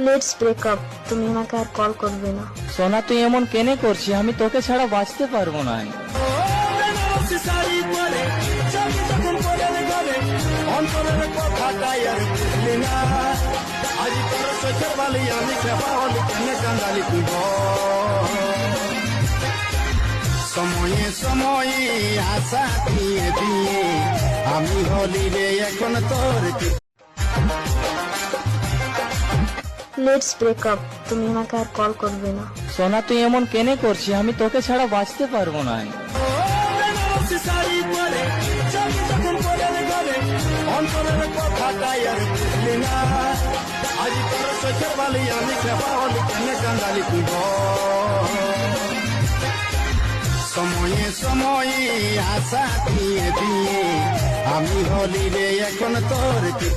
Let's break up. তুমি আমাকে আর call করবে না। সোনা, তুই এমন কেনে করছিস? আমি তোকে ছাড়া বাঁচতে পারবো না। সময়ে সময়ে আশা দিয়ে দিয়ে আমি হলি রে এখন তোর। Let's break up. তুমি আমাকে আর কল করবে না। সোনা, তুই এমন কেনে করছিস? আমি তোকে ছাড়া বাঁচতে পারবো না। অন্তরের কথাটাই আর বুঝলি না, আজ তোর চোখের বালি আমি খেপা হলি কেনে কান্দালি তুই বল। সময়ে সময়ে আশা দিয়ে দিয়ে আমি হলি রে এখন তোর।